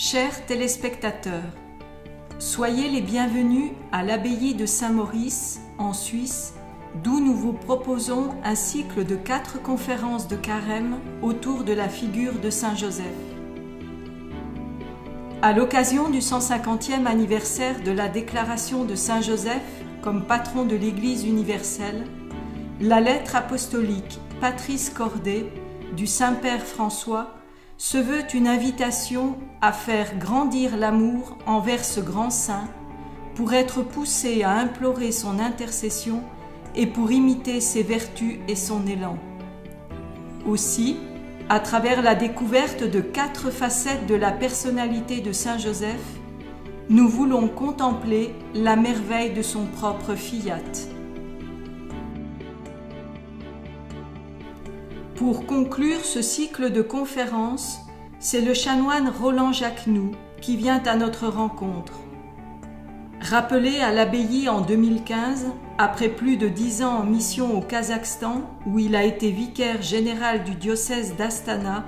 Chers téléspectateurs, soyez les bienvenus à l'abbaye de Saint-Maurice, en Suisse, d'où nous vous proposons un cycle de 4 conférences de carême autour de la figure de Saint Joseph. À l'occasion du 150e anniversaire de la déclaration de Saint Joseph comme patron de l'Église universelle, la lettre apostolique Patris Cordé du Saint-Père François se veut une invitation à faire grandir l'amour envers ce grand saint pour être poussé à implorer son intercession et pour imiter ses vertus et son élan. Aussi, à travers la découverte de 4 facettes de la personnalité de Saint Joseph, nous voulons contempler la merveille de son propre fiat. Pour conclure ce cycle de conférences, c'est le chanoine Roland Jacquenoux qui vient à notre rencontre. Rappelé à l'abbaye en 2015, après plus de 10 ans en mission au Kazakhstan, où il a été vicaire général du diocèse d'Astana,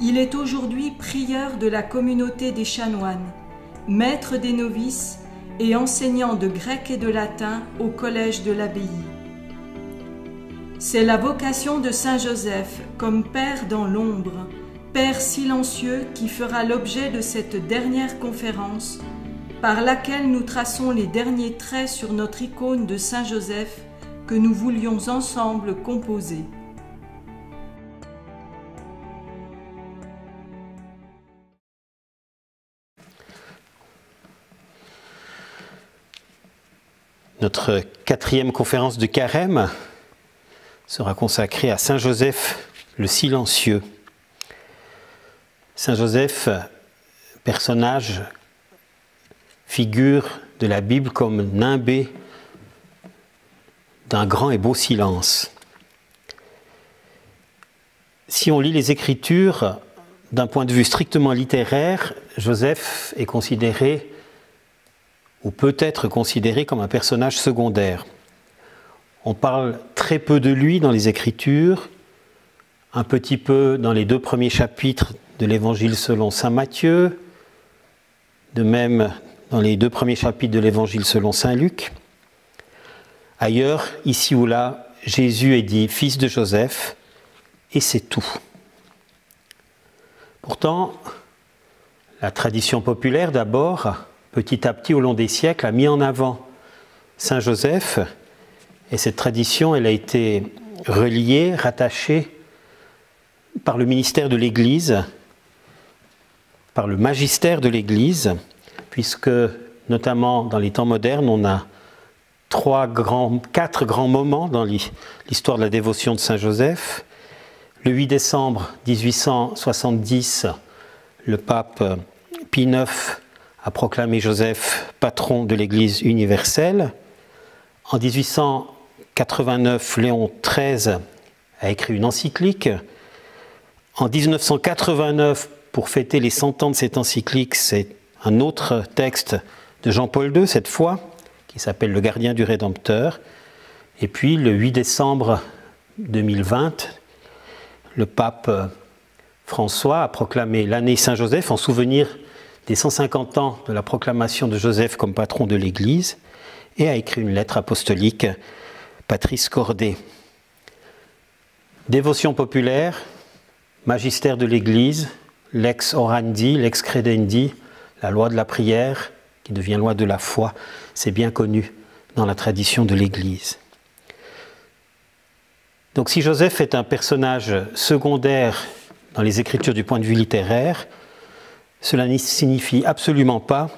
il est aujourd'hui prieur de la communauté des chanoines, maître des novices et enseignant de grec et de latin au collège de l'abbaye. C'est la vocation de Saint Joseph comme Père dans l'ombre, Père silencieux qui fera l'objet de cette dernière conférence par laquelle nous traçons les derniers traits sur notre icône de Saint Joseph que nous voulions ensemble composer. Notre 4e conférence de carême sera consacrée à Saint Joseph le silencieux. Saint Joseph, personnage, figure de la Bible comme nimbé d'un grand et beau silence. Si on lit les Écritures d'un point de vue strictement littéraire, Joseph est considéré, ou peut être considéré comme un personnage secondaire. On parle très peu de lui dans les Écritures, un petit peu dans les 2 premiers chapitres de l'Évangile selon saint Matthieu, de même dans les 2 premiers chapitres de l'Évangile selon saint Luc. Ailleurs, ici ou là, Jésus est dit fils de Joseph, et c'est tout. Pourtant, la tradition populaire d'abord, petit à petit au long des siècles, a mis en avant Saint Joseph. Et cette tradition, elle a été reliée, rattachée par le ministère de l'Église, par le magistère de l'Église, puisque, notamment dans les temps modernes, on a 4 grands moments dans l'histoire de la dévotion de Saint Joseph. Le 8 décembre 1870, le pape Pie IX a proclamé Joseph patron de l'Église universelle. En 1889, Léon XIII a écrit une encyclique. En 1989, pour fêter les 100 ans de cette encyclique, c'est un autre texte de Jean-Paul II, cette fois, qui s'appelle « Le gardien du Rédempteur ». Et puis, le 8 décembre 2020, le pape François a proclamé l'année Saint-Joseph en souvenir des 150 ans de la proclamation de Joseph comme patron de l'Église et a écrit une lettre apostolique, Patris Cordé. Dévotion populaire, magistère de l'Église, lex orandi, lex credendi, la loi de la prière qui devient loi de la foi, c'est bien connu dans la tradition de l'Église. Donc si Joseph est un personnage secondaire dans les Écritures du point de vue littéraire, cela ne signifie absolument pas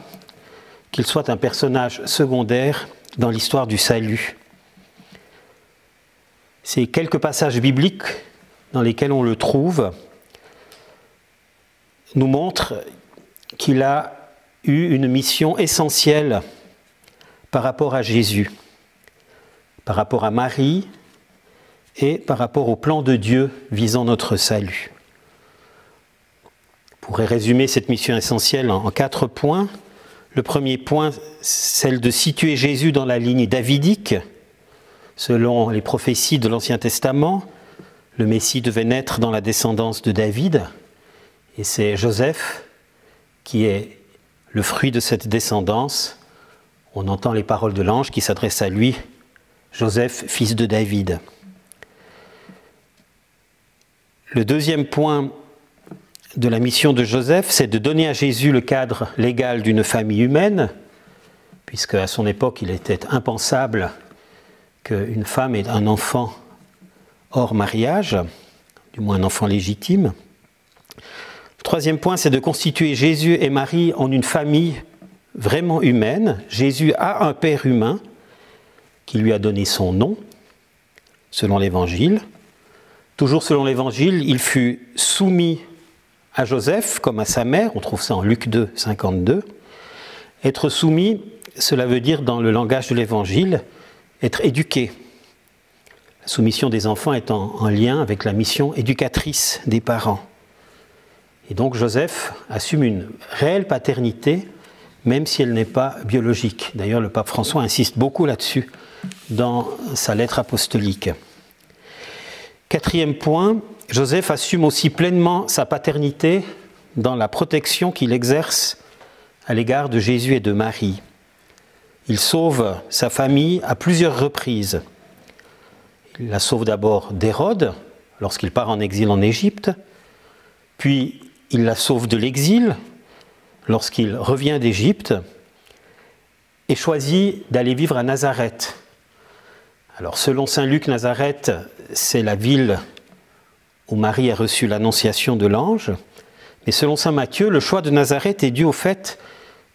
qu'il soit un personnage secondaire dans l'histoire du salut. Ces quelques passages bibliques dans lesquels on le trouve nous montrent qu'il a eu une mission essentielle par rapport à Jésus, par rapport à Marie et par rapport au plan de Dieu visant notre salut. On pourrait résumer cette mission essentielle en 4 points. Le premier point, celle de situer Jésus dans la ligne davidique. Selon les prophéties de l'Ancien Testament, le Messie devait naître dans la descendance de David. Et c'est Joseph qui est le fruit de cette descendance, on entend les paroles de l'ange qui s'adresse à lui, Joseph, fils de David. Le deuxième point de la mission de Joseph, c'est de donner à Jésus le cadre légal d'une famille humaine, puisque à son époque, il était impensable qu'une femme ait un enfant hors mariage, du moins un enfant légitime. Le troisième point, c'est de constituer Jésus et Marie en une famille vraiment humaine. Jésus a un père humain qui lui a donné son nom, selon l'Évangile. Toujours selon l'Évangile, il fut soumis à Joseph comme à sa mère, on trouve ça en Luc 2, 52. Être soumis, cela veut dire dans le langage de l'Évangile, être éduqué. La soumission des enfants est en lien avec la mission éducatrice des parents. Et donc Joseph assume une réelle paternité, même si elle n'est pas biologique. D'ailleurs, le pape François insiste beaucoup là-dessus dans sa lettre apostolique. Quatrième point, Joseph assume aussi pleinement sa paternité dans la protection qu'il exerce à l'égard de Jésus et de Marie. Il sauve sa famille à plusieurs reprises. Il la sauve d'abord d'Hérode, lorsqu'il part en exil en Égypte, puis il la sauve de l'exil, lorsqu'il revient d'Égypte, et choisit d'aller vivre à Nazareth. Alors, selon saint Luc, Nazareth, c'est la ville où Marie a reçu l'annonciation de l'ange. Mais selon saint Matthieu, le choix de Nazareth est dû au fait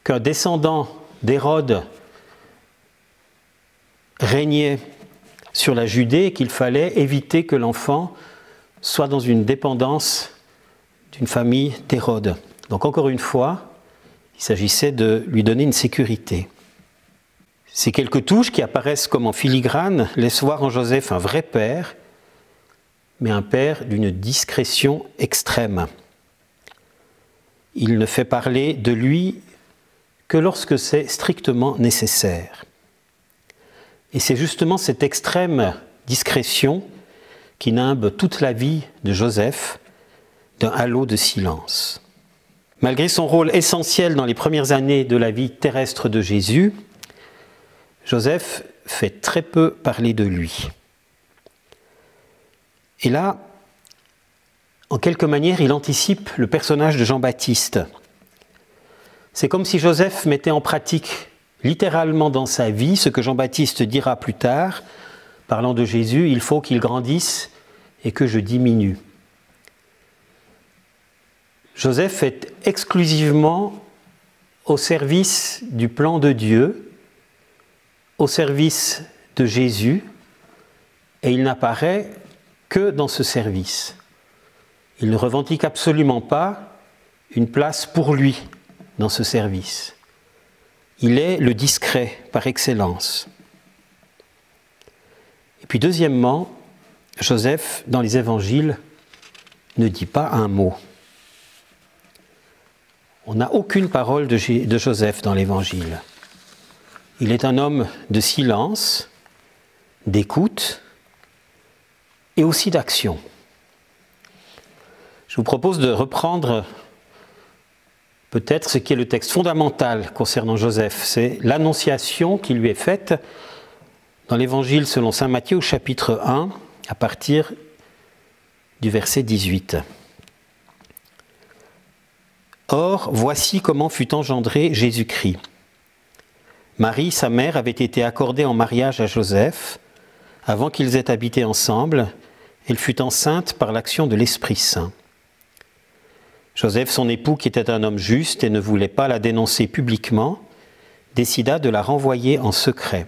qu'un descendant d'Hérode régnait sur la Judée et qu'il fallait éviter que l'enfant soit dans une dépendance d'une famille d'Hérode. Donc encore une fois, il s'agissait de lui donner une sécurité. Ces quelques touches qui apparaissent comme en filigrane laissent voir en Joseph un vrai père, mais un père d'une discrétion extrême. Il ne fait parler de lui que lorsque c'est strictement nécessaire. Et c'est justement cette extrême discrétion qui nimbe toute la vie de Joseph d'un halo de silence. Malgré son rôle essentiel dans les premières années de la vie terrestre de Jésus, Joseph fait très peu parler de lui. Et là, en quelque manière, il anticipe le personnage de Jean-Baptiste. C'est comme si Joseph mettait en pratique, littéralement dans sa vie, ce que Jean-Baptiste dira plus tard, parlant de Jésus, il faut qu'il grandisse et que je diminue. Joseph est exclusivement au service du plan de Dieu, au service de Jésus, et il n'apparaît que dans ce service. Il ne revendique absolument pas une place pour lui dans ce service. Il est le discret par excellence. Et puis deuxièmement, Joseph, dans les évangiles, ne dit pas un mot. On n'a aucune parole de Joseph dans l'évangile. Il est un homme de silence, d'écoute et aussi d'action. Je vous propose de reprendre peut-être ce qui est le texte fondamental concernant Joseph. C'est l'annonciation qui lui est faite dans l'évangile selon saint Matthieu au chapitre 1 à partir du verset 18. Or, voici comment fut engendré Jésus-Christ. Marie, sa mère, avait été accordée en mariage à Joseph. Avant qu'ils aient habité ensemble, elle fut enceinte par l'action de l'Esprit Saint. Joseph, son époux, qui était un homme juste et ne voulait pas la dénoncer publiquement, décida de la renvoyer en secret.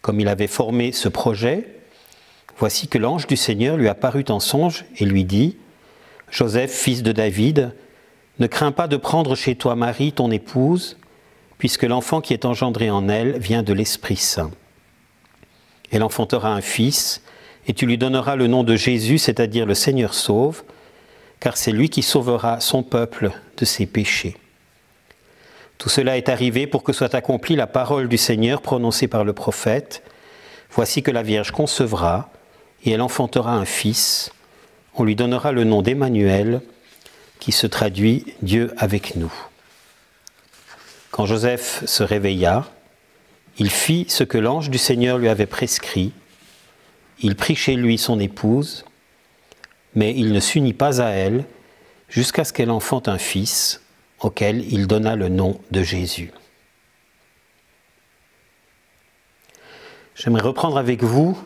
Comme il avait formé ce projet, voici que l'ange du Seigneur lui apparut en songe et lui dit : « Joseph, fils de David, ne crains pas de prendre chez toi Marie, ton épouse, puisque l'enfant qui est engendré en elle vient de l'Esprit Saint. Elle enfantera un fils, et tu lui donneras le nom de Jésus, c'est-à-dire le Seigneur sauve, car c'est lui qui sauvera son peuple de ses péchés. Tout cela est arrivé pour que soit accomplie la parole du Seigneur prononcée par le prophète. Voici que la Vierge concevra, et elle enfantera un fils. On lui donnera le nom d'Emmanuel, qui se traduit « Dieu avec nous ». Quand Joseph se réveilla, il fit ce que l'ange du Seigneur lui avait prescrit. Il prit chez lui son épouse, mais il ne s'unit pas à elle jusqu'à ce qu'elle enfante un fils, auquel il donna le nom de Jésus. J'aimerais reprendre avec vous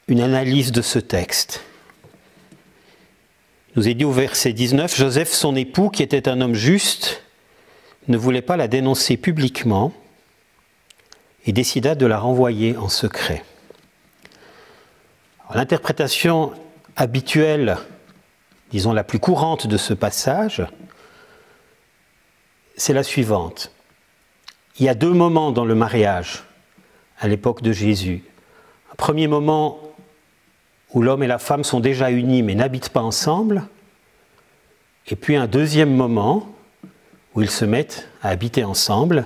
une analyse de ce texte. Il nous est dit au verset 19, « Joseph, son époux, qui était un homme juste, ne voulait pas la dénoncer publiquement et décida de la renvoyer en secret. » L'interprétation habituelle, disons la plus courante de ce passage, c'est la suivante. Il y a deux moments dans le mariage à l'époque de Jésus. Un premier moment où l'homme et la femme sont déjà unis mais n'habitent pas ensemble, et puis un deuxième moment où ils se mettent à habiter ensemble,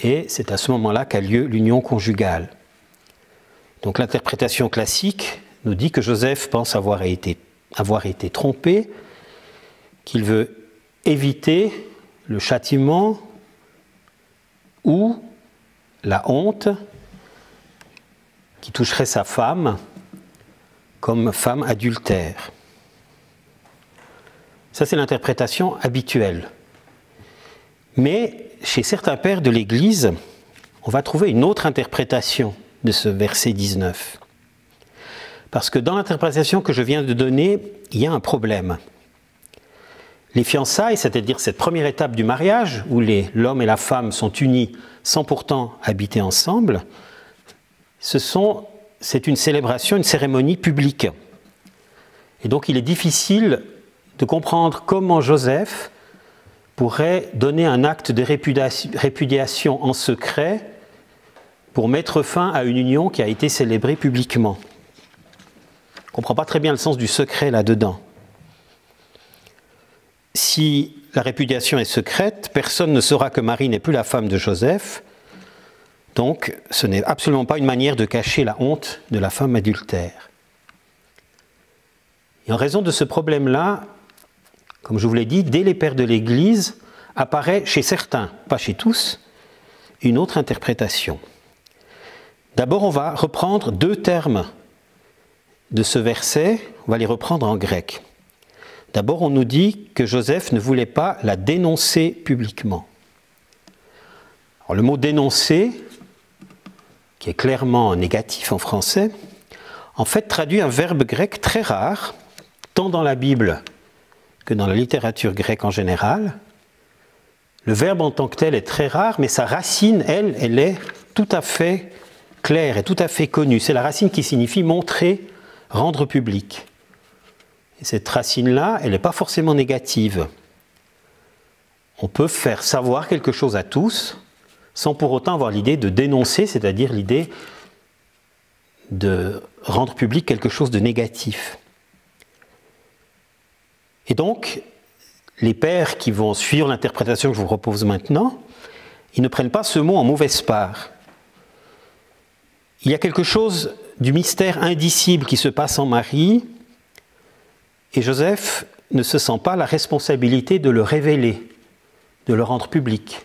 et c'est à ce moment-là qu'a lieu l'union conjugale. Donc l'interprétation classique nous dit que Joseph pense avoir été trompé, qu'il veut éviter le châtiment ou la honte qui toucherait sa femme comme femme adultère. Ça, c'est l'interprétation habituelle. Mais chez certains pères de l'Église, on va trouver une autre interprétation de ce verset 19. Parce que dans l'interprétation que je viens de donner, il y a un problème. Les fiançailles, c'est-à-dire cette première étape du mariage, où l'homme et la femme sont unis sans pourtant habiter ensemble, c'est une célébration, une cérémonie publique. Et donc il est difficile de comprendre comment Joseph pourrait donner un acte de répudiation en secret pour mettre fin à une union qui a été célébrée publiquement. On ne comprend pas très bien le sens du secret là-dedans. Si la répudiation est secrète, personne ne saura que Marie n'est plus la femme de Joseph. Donc, ce n'est absolument pas une manière de cacher la honte de la femme adultère. Et en raison de ce problème-là, comme je vous l'ai dit, dès les pères de l'Église, apparaît chez certains, pas chez tous, une autre interprétation. D'abord, on va reprendre deux termes de ce verset, on va les reprendre en grec. D'abord, on nous dit que Joseph ne voulait pas la dénoncer publiquement. Alors, le mot « dénoncer », qui est clairement négatif en français, en fait traduit un verbe grec très rare, tant dans la Bible que dans la littérature grecque en général. Le verbe en tant que tel est très rare, mais sa racine, elle est tout à fait claire et tout à fait connue. C'est la racine qui signifie montrer, rendre public. Et cette racine-là, elle n'est pas forcément négative. On peut faire savoir quelque chose à tous, sans pour autant avoir l'idée de dénoncer, c'est-à-dire l'idée de rendre public quelque chose de négatif. Et donc, les pères qui vont suivre l'interprétation que je vous propose maintenant, ils ne prennent pas ce mot en mauvaise part. Il y a quelque chose du mystère indicible qui se passe en Marie, et Joseph ne se sent pas la responsabilité de le révéler, de le rendre public.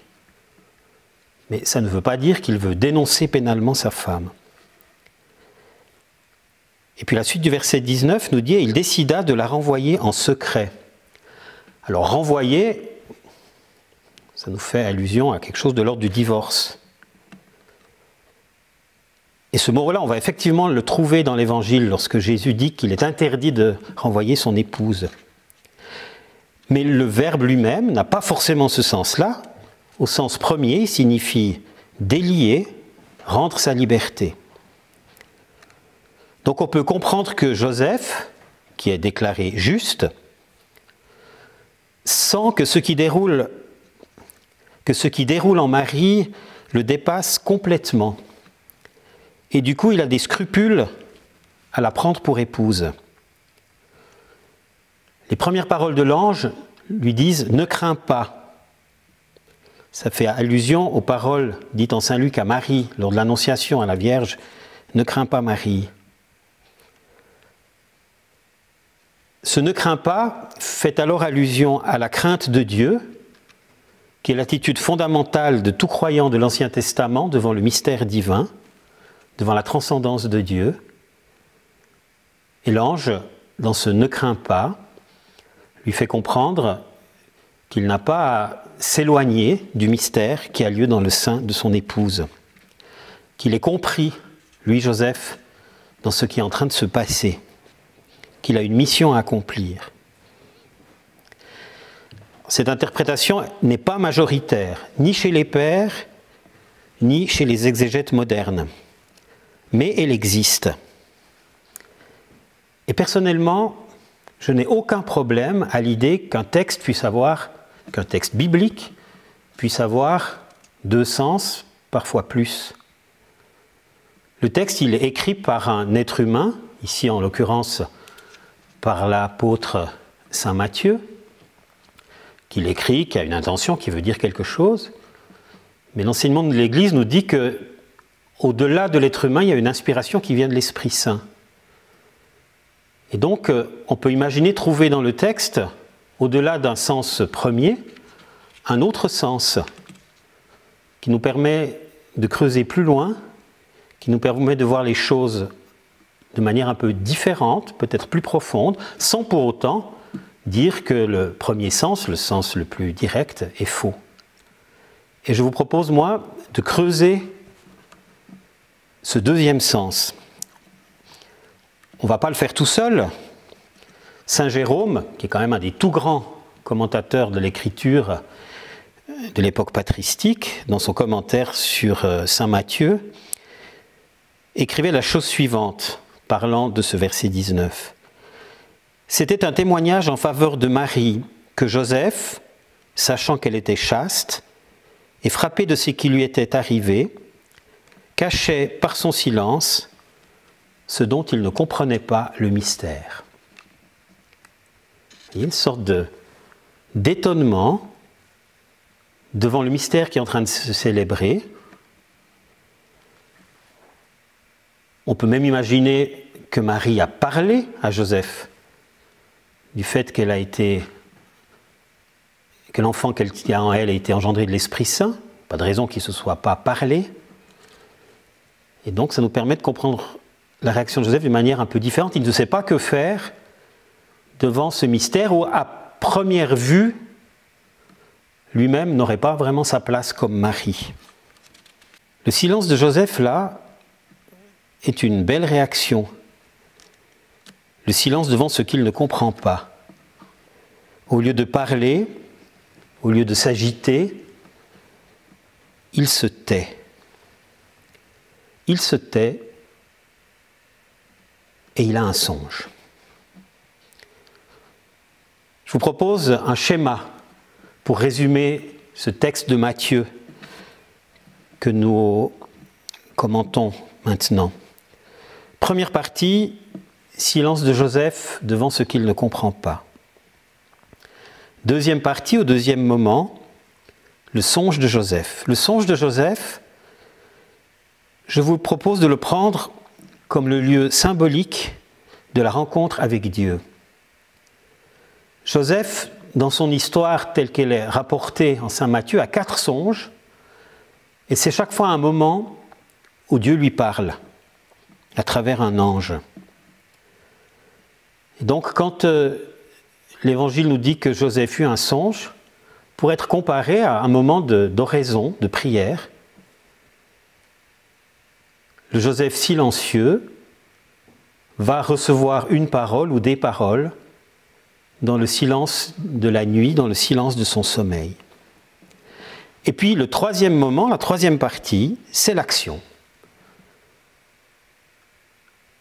Mais ça ne veut pas dire qu'il veut dénoncer pénalement sa femme. Et puis la suite du verset 19 nous dit « Il décida de la renvoyer en secret ». Alors renvoyer, ça nous fait allusion à quelque chose de l'ordre du divorce. Et ce mot-là, on va effectivement le trouver dans l'Évangile lorsque Jésus dit qu'il est interdit de renvoyer son épouse. Mais le verbe lui-même n'a pas forcément ce sens-là. Au sens premier, il signifie délier, rendre sa liberté. Donc on peut comprendre que Joseph, qui est déclaré juste, sent que ce qui déroule en Marie le dépasse complètement. Et du coup, il a des scrupules à la prendre pour épouse. Les premières paroles de l'ange lui disent « Ne crains pas ». Ça fait allusion aux paroles dites en Saint Luc à Marie, lors de l'Annonciation à la Vierge, « Ne crains pas Marie ». Ce ne crains pas fait alors allusion à la crainte de Dieu, qui est l'attitude fondamentale de tout croyant de l'Ancien Testament devant le mystère divin, devant la transcendance de Dieu. Et l'ange, dans ce « ne crains pas », lui fait comprendre qu'il n'a pas à s'éloigner du mystère qui a lieu dans le sein de son épouse, qu'il est compris, lui Joseph, dans ce qui est en train de se passer, qu'il a une mission à accomplir. Cette interprétation n'est pas majoritaire, ni chez les pères, ni chez les exégètes modernes, mais elle existe. Et personnellement, je n'ai aucun problème à l'idée qu'un texte biblique puisse avoir deux sens, parfois plus. Le texte, il est écrit par un être humain, ici en l'occurrence par l'apôtre Saint Matthieu, qu'il écrit, qui a une intention, qui veut dire quelque chose. Mais l'enseignement de l'Église nous dit que, au-delà de l'être humain, il y a une inspiration qui vient de l'Esprit Saint. Et donc, on peut imaginer trouver dans le texte, au-delà d'un sens premier, un autre sens qui nous permet de creuser plus loin, qui nous permet de voir les choses de manière un peu différente, peut-être plus profonde, sans pour autant dire que le premier sens, le sens le plus direct, est faux. Et je vous propose, moi, de creuser ce deuxième sens. On ne va pas le faire tout seul. Saint Jérôme, qui est quand même un des tout grands commentateurs de l'écriture de l'époque patristique, dans son commentaire sur Saint Matthieu, écrivait la chose suivante, parlant de ce verset 19. C'était un témoignage en faveur de Marie que Joseph, sachant qu'elle était chaste et frappé de ce qui lui était arrivé, cachait par son silence ce dont il ne comprenait pas le mystère. Il y a une sorte d'étonnement devant le mystère qui est en train de se célébrer. On peut même imaginer que Marie a parlé à Joseph du fait que l'enfant qu'elle a en elle a été engendré de l'Esprit Saint. Pas de raison qu'il ne se soit pas parlé. Et donc ça nous permet de comprendre la réaction de Joseph d'une manière un peu différente. Il ne sait pas que faire devant ce mystère où, à première vue, lui-même n'aurait pas vraiment sa place comme Marie. Le silence de Joseph, là, est une belle réaction. Le silence devant ce qu'il ne comprend pas. Au lieu de parler, au lieu de s'agiter, il se tait. Il se tait et il a un songe. Je vous propose un schéma pour résumer ce texte de Matthieu que nous commentons maintenant. Première partie, silence de Joseph devant ce qu'il ne comprend pas. Deuxième partie, au deuxième moment, le songe de Joseph. Le songe de Joseph, je vous propose de le prendre comme le lieu symbolique de la rencontre avec Dieu. Joseph, dans son histoire telle qu'elle est rapportée en Saint Matthieu, a 4 songes, et c'est chaque fois un moment où Dieu lui parle, à travers un ange. Et donc, quand l'Évangile nous dit que Joseph eut un songe, pour être comparé à un moment d'oraison, de prière, le Joseph silencieux va recevoir une parole ou des paroles dans le silence de la nuit, dans le silence de son sommeil. Et puis le troisième moment, la troisième partie, c'est l'action.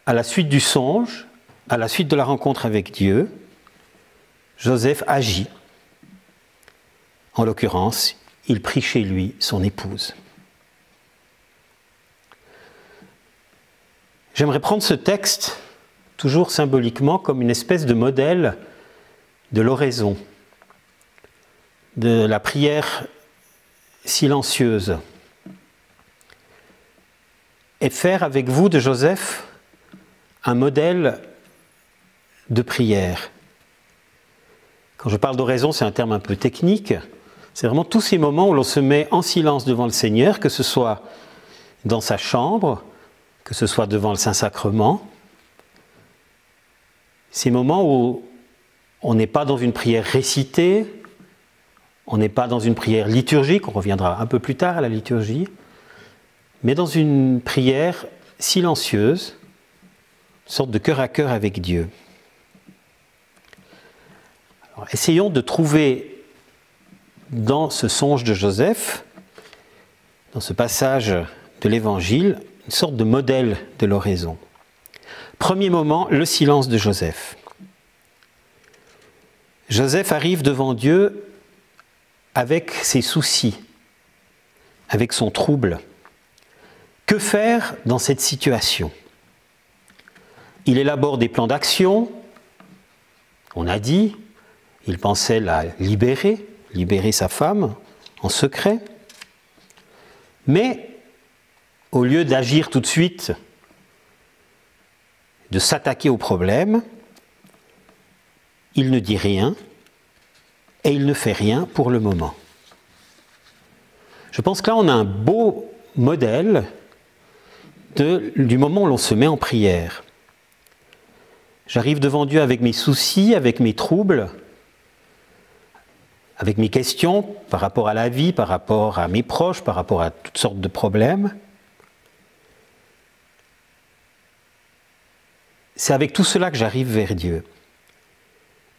À la suite du songe, à la suite de la rencontre avec Dieu, Joseph agit. En l'occurrence, il prie chez lui son épouse. J'aimerais prendre ce texte, toujours symboliquement, comme une espèce de modèle de l'oraison, de la prière silencieuse, et faire avec vous de Joseph un modèle de prière, Quand je parle d'oraison, c'est un terme un peu technique. C'est vraiment tous ces moments où l'on se met en silence devant le Seigneur, que ce soit dans sa chambre, que ce soit devant le Saint-Sacrement. Ces moments où on n'est pas dans une prière récitée, on n'est pas dans une prière liturgique, on reviendra un peu plus tard à la liturgie, mais dans une prière silencieuse, une sorte de cœur à cœur avec Dieu. Alors, essayons de trouver dans ce songe de Joseph, dans ce passage de l'Évangile, une sorte de modèle de l'oraison. Premier moment, le silence de Joseph. Joseph arrive devant Dieu avec ses soucis, avec son trouble. Que faire dans cette situation? Il élabore des plans d'action. On a dit, il pensait la libérer sa femme en secret. Mais au lieu d'agir tout de suite, de s'attaquer au problème, il ne dit rien et il ne fait rien pour le moment. Je pense que là, on a un beau modèle du moment où l'on se met en prière. J'arrive devant Dieu avec mes soucis, avec mes troubles, avec mes questions par rapport à la vie, par rapport à mes proches, par rapport à toutes sortes de problèmes. C'est avec tout cela que j'arrive vers Dieu.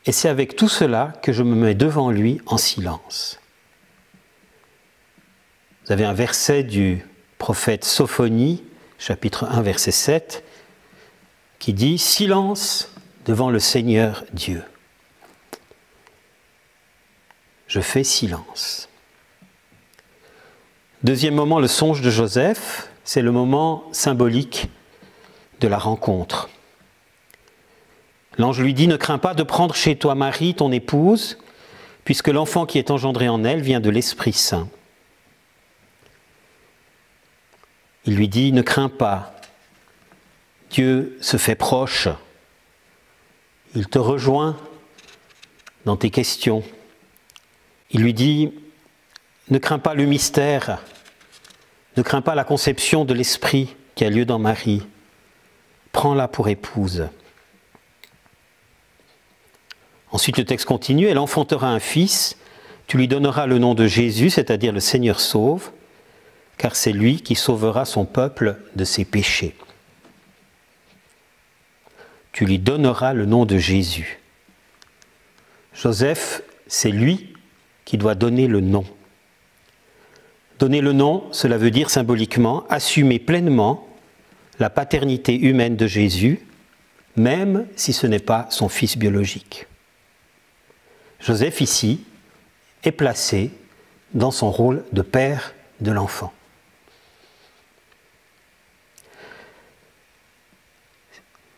Et c'est avec tout cela que je me mets devant lui en silence. Vous avez un verset du prophète Sophonie, chapitre 1, verset 7, qui dit « Silence devant le Seigneur Dieu ». Je fais silence. Deuxième moment, le songe de Joseph, c'est le moment symbolique de la rencontre. L'ange lui dit « Ne crains pas de prendre chez toi Marie, ton épouse, puisque l'enfant qui est engendré en elle vient de l'Esprit Saint. » Il lui dit « Ne crains pas, Dieu se fait proche, il te rejoint dans tes questions. » Il lui dit « Ne crains pas le mystère, ne crains pas la conception de l'Esprit qui a lieu dans Marie, prends-la pour épouse. » Ensuite, le texte continue, « Elle enfantera un fils, tu lui donneras le nom de Jésus, c'est-à-dire le Seigneur sauve, car c'est lui qui sauvera son peuple de ses péchés. » Tu lui donneras le nom de Jésus. Joseph, c'est lui qui doit donner le nom. Donner le nom, cela veut dire symboliquement assumer pleinement la paternité humaine de Jésus, même si ce n'est pas son fils biologique. Joseph, ici, est placé dans son rôle de père de l'enfant.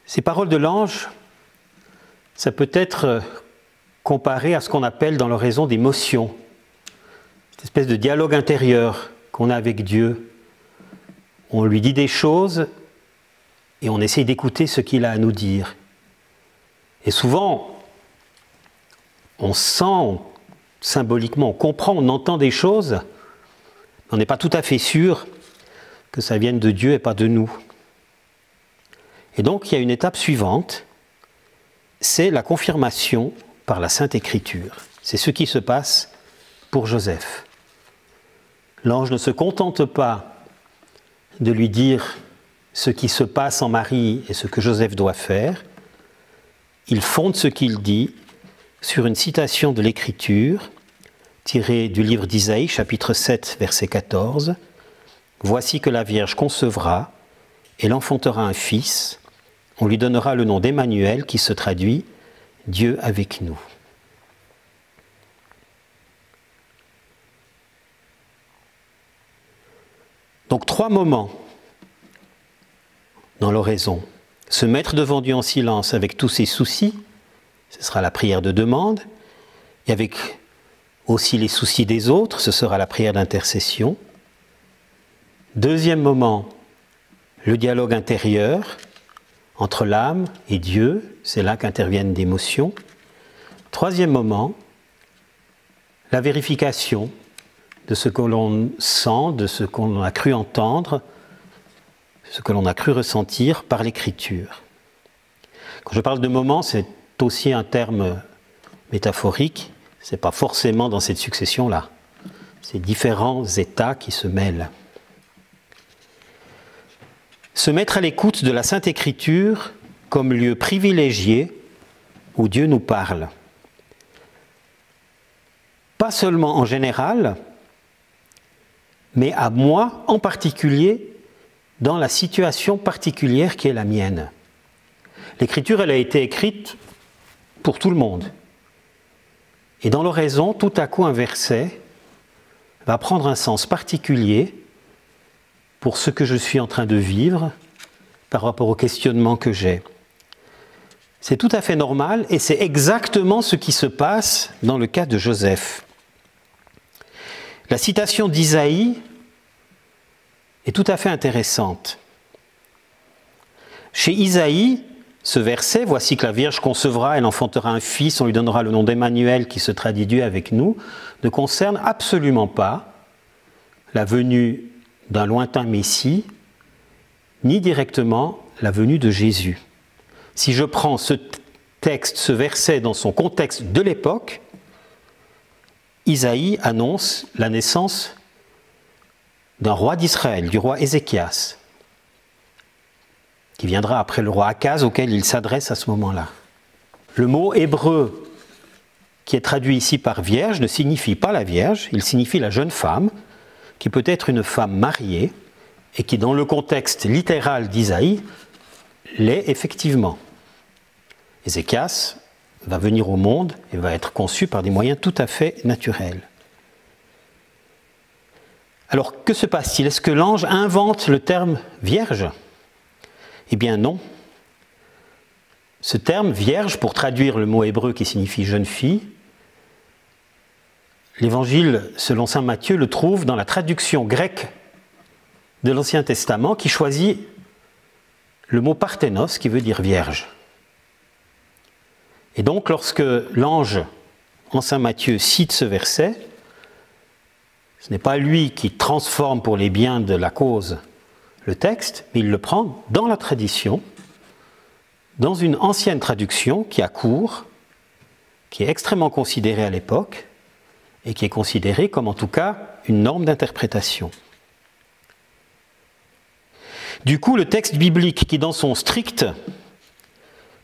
Ces paroles de l'ange, ça peut être comparé à ce qu'on appelle dans l'oraison des motions, cette espèce de dialogue intérieur qu'on a avec Dieu. On lui dit des choses et on essaie d'écouter ce qu'il a à nous dire. Et souvent, on sent symboliquement, on comprend, on entend des choses, mais on n'est pas tout à fait sûr que ça vienne de Dieu et pas de nous. Et donc, il y a une étape suivante, c'est la confirmation par la Sainte Écriture. C'est ce qui se passe pour Joseph. L'ange ne se contente pas de lui dire ce qui se passe en Marie et ce que Joseph doit faire. Il fonde ce qu'il dit sur une citation de l'Écriture tirée du livre d'Isaïe, chapitre 7, verset 14. « Voici que la Vierge concevra, et l'enfantera un fils. On lui donnera le nom d'Emmanuel, qui se traduit « Dieu avec nous ». Donc 3 moments dans l'oraison. Se mettre devant Dieu en silence avec tous ses soucis, ce sera la prière de demande, et avec aussi les soucis des autres, ce sera la prière d'intercession. Deuxième moment, le dialogue intérieur entre l'âme et Dieu, c'est là qu'interviennent des émotions. Troisième moment, la vérification de ce que l'on sent, de ce qu'on a cru entendre, ce que l'on a cru ressentir par l'Écriture. Quand je parle de moment, c'est aussi un terme métaphorique, ce n'est pas forcément dans cette succession-là. C'est différents états qui se mêlent. Se mettre à l'écoute de la Sainte Écriture comme lieu privilégié où Dieu nous parle. Pas seulement en général, mais à moi en particulier, dans la situation particulière qui est la mienne. L'Écriture, elle a été écrite pour tout le monde. Et dans l'oraison, tout à coup, un verset va prendre un sens particulier pour ce que je suis en train de vivre par rapport au questionnement que j'ai. C'est tout à fait normal et c'est exactement ce qui se passe dans le cas de Joseph. La citation d'Isaïe est tout à fait intéressante. Chez Isaïe, ce verset, « Voici que la Vierge concevra, elle enfantera un fils, on lui donnera le nom d'Emmanuel qui se traduit Dieu avec nous », ne concerne absolument pas la venue d'un lointain Messie, ni directement la venue de Jésus. Si je prends ce texte, ce verset dans son contexte de l'époque, Isaïe annonce la naissance d'un roi d'Israël, du roi Ézéchias, qui viendra après le roi Akaz auquel il s'adresse à ce moment-là. Le mot hébreu qui est traduit ici par vierge ne signifie pas la vierge, il signifie la jeune femme, qui peut être une femme mariée et qui, dans le contexte littéral d'Isaïe, l'est effectivement. Ézéchias va venir au monde et va être conçu par des moyens tout à fait naturels. Alors, que se passe-t-il? Est-ce que l'ange invente le terme vierge? Eh bien non. Ce terme vierge, pour traduire le mot hébreu qui signifie jeune fille, l'Évangile, selon saint Matthieu, le trouve dans la traduction grecque de l'Ancien Testament qui choisit le mot parthénos qui veut dire vierge. Et donc, lorsque l'ange, en saint Matthieu, cite ce verset, ce n'est pas lui qui transforme pour les biens de la cause le texte, mais il le prend dans la tradition, dans une ancienne traduction qui a cours, qui est extrêmement considérée à l'époque, et qui est considérée comme en tout cas une norme d'interprétation. Du coup, le texte biblique qui, dans son strict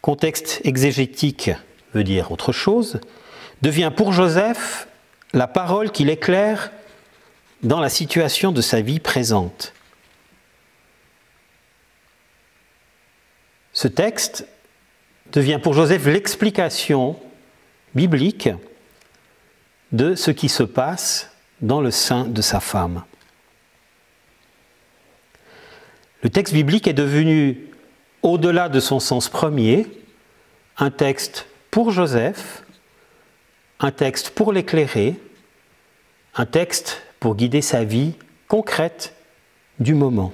contexte exégétique, veut dire autre chose, devient pour Joseph la parole qui l'éclaire dans la situation de sa vie présente. Ce texte devient pour Joseph l'explication biblique de ce qui se passe dans le sein de sa femme. Le texte biblique est devenu, au-delà de son sens premier, un texte pour Joseph, un texte pour l'éclairer, un texte pour guider sa vie concrète du moment.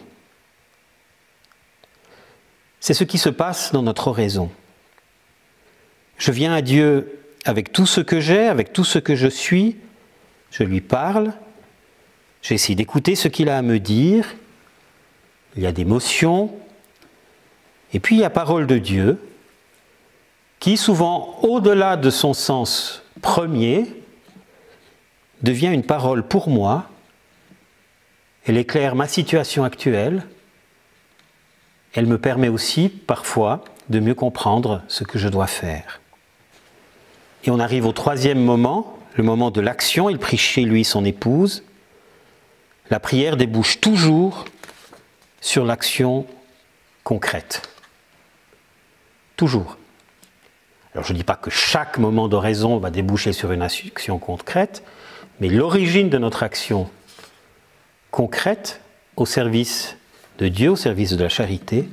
C'est ce qui se passe dans notre oraison. Je viens à Dieu avec tout ce que j'ai, avec tout ce que je suis, je lui parle, j'essaie d'écouter ce qu'il a à me dire, il y a des motions, et puis il y a parole de Dieu, qui souvent, au-delà de son sens premier, devient une parole pour moi, elle éclaire ma situation actuelle, elle me permet aussi, parfois, de mieux comprendre ce que je dois faire. Et on arrive au troisième moment, le moment de l'action. Il prie chez lui son épouse. La prière débouche toujours sur l'action concrète. Toujours. Alors je ne dis pas que chaque moment d'oraison va déboucher sur une action concrète, mais l'origine de notre action concrète au service de Dieu, au service de la charité,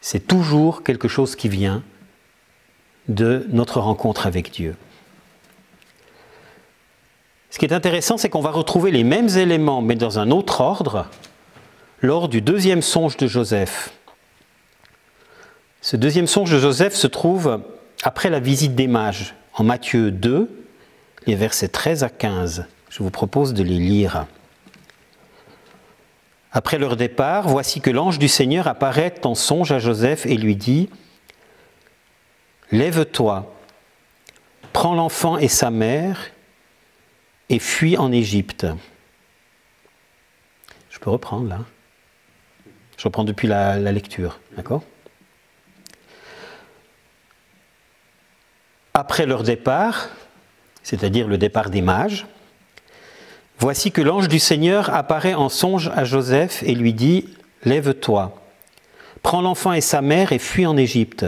c'est toujours quelque chose qui vient de notre rencontre avec Dieu. Ce qui est intéressant, c'est qu'on va retrouver les mêmes éléments, mais dans un autre ordre, lors du deuxième songe de Joseph. Ce deuxième songe de Joseph se trouve après la visite des mages. en Matthieu 2, les versets 13 à 15. Je vous propose de les lire. Après leur départ, voici que l'ange du Seigneur apparaît en songe à Joseph et lui dit « Lève-toi, prends l'enfant et sa mère et fuis en Égypte. » Je peux reprendre là. Je reprends depuis la lecture, d'accord ? Après leur départ, c'est-à-dire le départ des mages, voici que l'ange du Seigneur apparaît en songe à Joseph et lui dit « Lève-toi, prends l'enfant et sa mère et fuis en Égypte.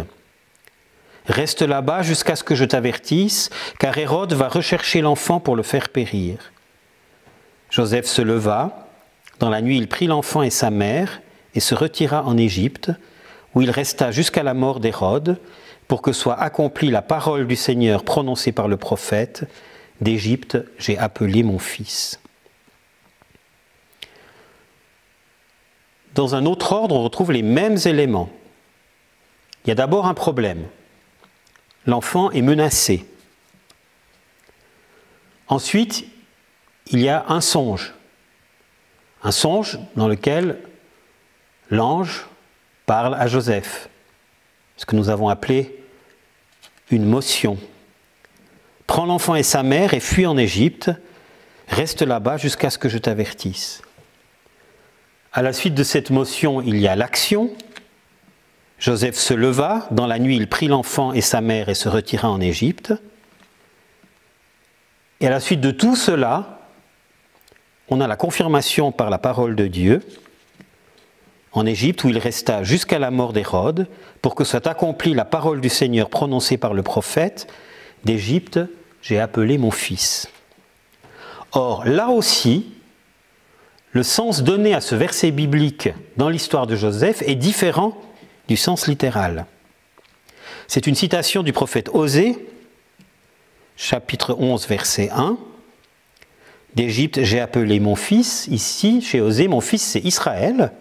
Reste là-bas jusqu'à ce que je t'avertisse, car Hérode va rechercher l'enfant pour le faire périr. » Joseph se leva. Dans la nuit, il prit l'enfant et sa mère et se retira en Égypte, où il resta jusqu'à la mort d'Hérode, pour que soit accomplie la parole du Seigneur prononcée par le prophète « D'Égypte, j'ai appelé mon fils. » Dans un autre ordre, on retrouve les mêmes éléments. Il y a d'abord un problème. L'enfant est menacé. Ensuite, il y a un songe dans lequel l'ange parle à Joseph, ce que nous avons appelé une motion. Prends l'enfant et sa mère et fuis en Égypte, reste là-bas jusqu'à ce que je t'avertisse. À la suite de cette motion, il y a l'action. Joseph se leva, dans la nuit il prit l'enfant et sa mère et se retira en Égypte. Et à la suite de tout cela, on a la confirmation par la parole de Dieu en Égypte, où il resta jusqu'à la mort d'Hérode, pour que soit accomplie la parole du Seigneur prononcée par le prophète, « D'Égypte, j'ai appelé mon fils. » Or, là aussi, le sens donné à ce verset biblique dans l'histoire de Joseph est différent du sens littéral. C'est une citation du prophète Osée, chapitre 11, verset 1. « D'Égypte, j'ai appelé mon fils. » Ici, chez Osée, mon fils, c'est Israël.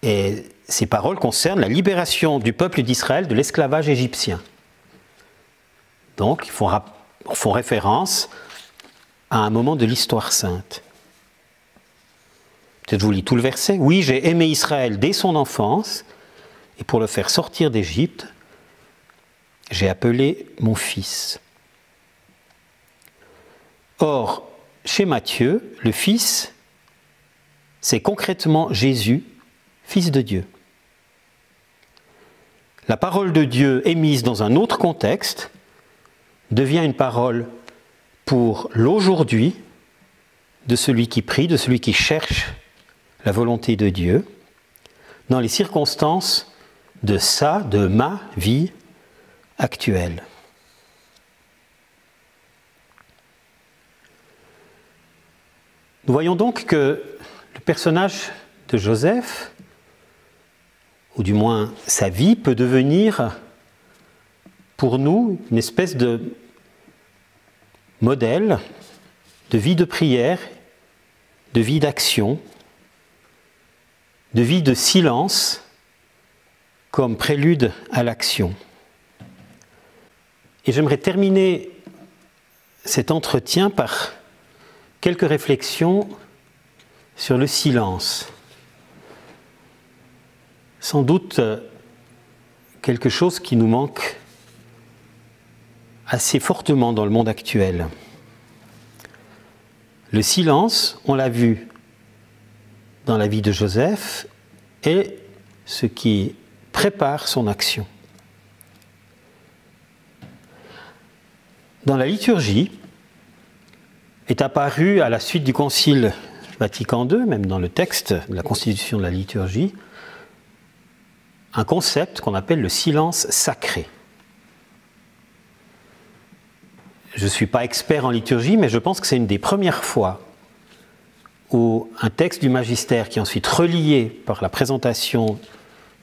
Et ces paroles concernent la libération du peuple d'Israël de l'esclavage égyptien. Donc, ils font référence à un moment de l'histoire sainte. Peut-être je vous lis tout le verset. « Oui, j'ai aimé Israël dès son enfance, et pour le faire sortir d'Égypte, j'ai appelé mon fils. » Or, chez Matthieu, le fils, c'est concrètement Jésus, Fils de Dieu. La parole de Dieu émise dans un autre contexte devient une parole pour l'aujourd'hui de celui qui prie, de celui qui cherche la volonté de Dieu, dans les circonstances de ma vie actuelle. Nous voyons donc que le personnage de Joseph, ou du moins sa vie, peut devenir pour nous une espèce de modèle de vie de prière, de vie d'action, de vie de silence comme prélude à l'action. Et j'aimerais terminer cet entretien par quelques réflexions sur le silence. Sans doute quelque chose qui nous manque assez fortement dans le monde actuel. Le silence, on l'a vu dans la vie de Joseph, est ce qui prépare son action. Dans la liturgie, est apparu à la suite du Concile Vatican II, même dans le texte de la constitution de la liturgie, un concept qu'on appelle le silence sacré. Je ne suis pas expert en liturgie, mais je pense que c'est une des premières fois où un texte du magistère, qui est ensuite relié par la présentation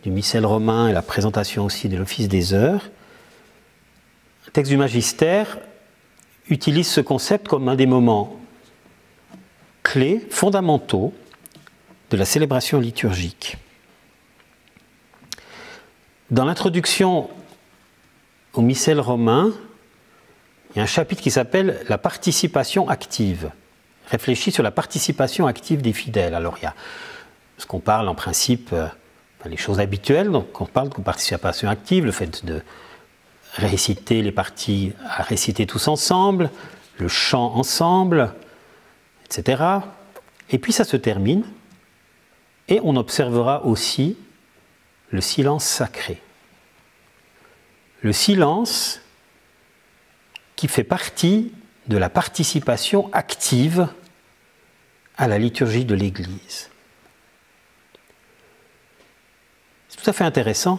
du missel romain et la présentation aussi de l'office des heures, un texte du magistère utilise ce concept comme un des moments clés, fondamentaux de la célébration liturgique. Dans l'introduction au missel romain, il y a un chapitre qui s'appelle « La participation active ». Réfléchis sur la participation active des fidèles. Alors il y a ce qu'on parle en principe, les choses habituelles, donc on parle de participation active, le fait de réciter les parties à réciter tous ensemble, le chant ensemble, etc. Et puis ça se termine, et on observera aussi le silence sacré. Le silence qui fait partie de la participation active à la liturgie de l'Église. C'est tout à fait intéressant.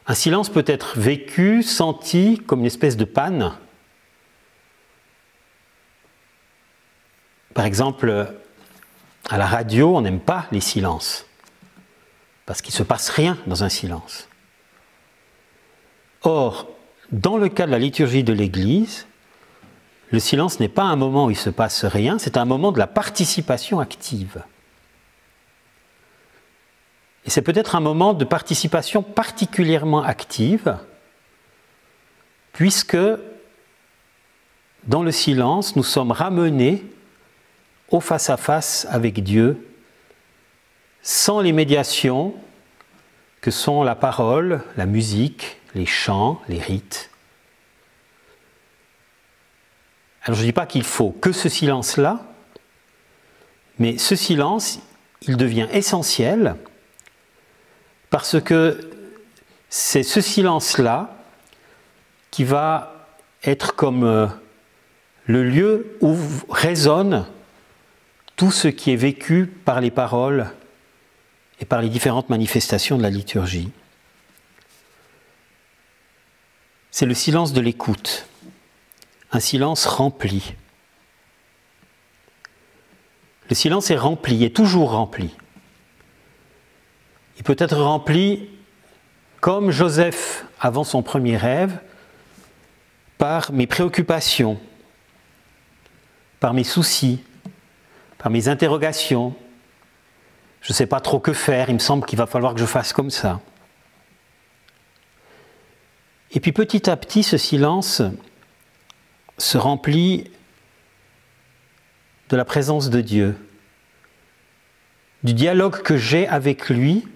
Un silence peut être vécu, senti comme une espèce de panne. Par exemple, à la radio, on n'aime pas les silences, parce qu'il ne se passe rien dans un silence. Or, dans le cas de la liturgie de l'Église, le silence n'est pas un moment où il ne se passe rien, c'est un moment de la participation active. Et c'est peut-être un moment de participation particulièrement active, puisque dans le silence, nous sommes ramenés au face-à-face avec Dieu, sans les médiations que sont la parole, la musique, les chants, les rites. Alors je ne dis pas qu'il faut que ce silence-là, mais ce silence, il devient essentiel parce que c'est ce silence-là qui va être comme le lieu où résonne tout ce qui est vécu par les paroles et par les différentes manifestations de la liturgie. C'est le silence de l'écoute. Un silence rempli. Le silence est rempli, est toujours rempli. Il peut être rempli comme Joseph avant son premier rêve, par mes préoccupations, par mes soucis, par mes interrogations. Je ne sais pas trop que faire, il me semble qu'il va falloir que je fasse comme ça. Et puis petit à petit, ce silence se remplit de la présence de Dieu, du dialogue que j'ai avec lui,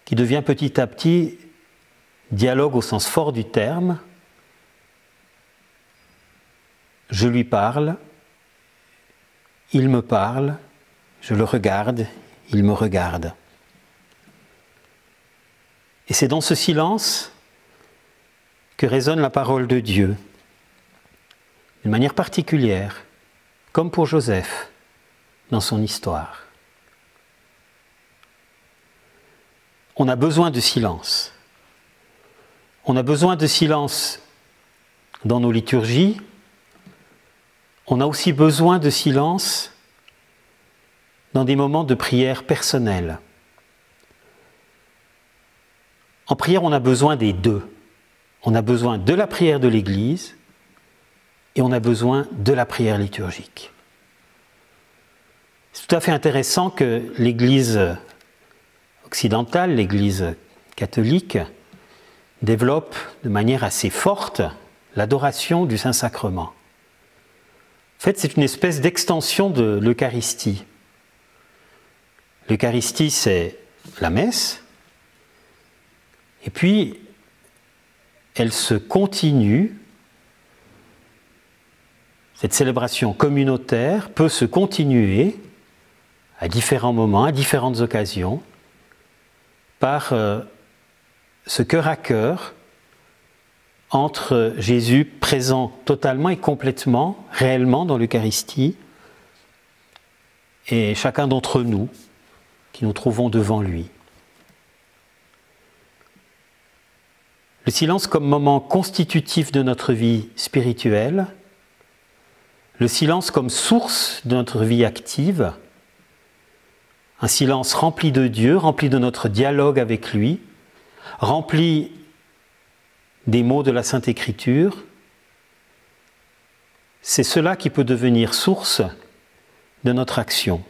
qui devient petit à petit dialogue au sens fort du terme. Je lui parle, il me parle, je le regarde, il me regarde. Et c'est dans ce silence que résonne la parole de Dieu, d'une manière particulière, comme pour Joseph, dans son histoire. On a besoin de silence. On a besoin de silence dans nos liturgies. On a aussi besoin de silence dans des moments de prière personnelle. En prière, on a besoin des deux. On a besoin de la prière de l'Église et on a besoin de la prière liturgique. C'est tout à fait intéressant que l'Église occidentale, l'Église catholique, développe de manière assez forte l'adoration du Saint-Sacrement. En fait, c'est une espèce d'extension de l'Eucharistie. L'Eucharistie, c'est la messe, et puis elle se continue, cette célébration communautaire peut se continuer à différents moments, à différentes occasions, par ce cœur à cœur entre Jésus présent totalement et complètement, réellement dans l'Eucharistie, et chacun d'entre nous qui nous trouvons devant lui. Le silence comme moment constitutif de notre vie spirituelle, le silence comme source de notre vie active, un silence rempli de Dieu, rempli de notre dialogue avec lui, rempli des mots de la Sainte Écriture, c'est cela qui peut devenir source de notre action.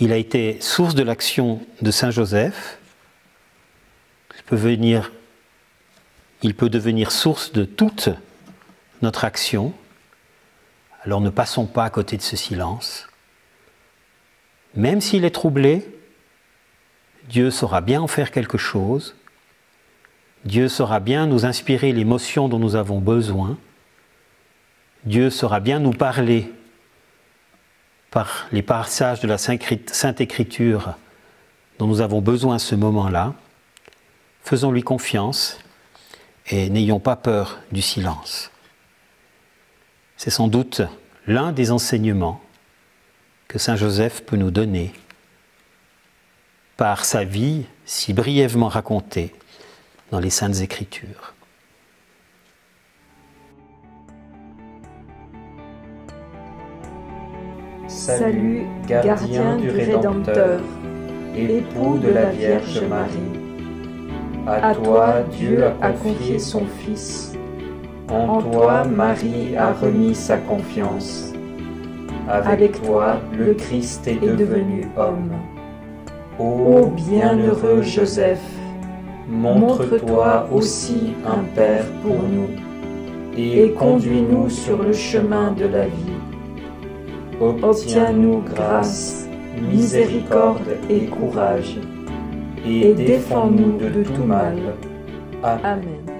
Il a été source de l'action de Saint Joseph, il peut devenir source de toute notre action. Alors ne passons pas à côté de ce silence. Même s'il est troublé, Dieu saura bien en faire quelque chose. Dieu saura bien nous inspirer l'émotion dont nous avons besoin. Dieu saura bien nous parler par les passages de la Sainte Écriture dont nous avons besoin à ce moment-là. Faisons-lui confiance et n'ayons pas peur du silence. C'est sans doute l'un des enseignements que saint Joseph peut nous donner par sa vie si brièvement racontée dans les Saintes Écritures. Salut, gardien du Rédempteur, époux de la Vierge Marie. À toi, Dieu a confié son Fils. En toi, Marie a remis sa confiance. Avec toi, le Christ est devenu homme. Ô bienheureux Joseph, montre-toi aussi un Père pour nous, et conduis-nous sur le chemin de la vie. Obtiens-nous grâce, miséricorde et courage, et défends-nous de tout mal. Amen.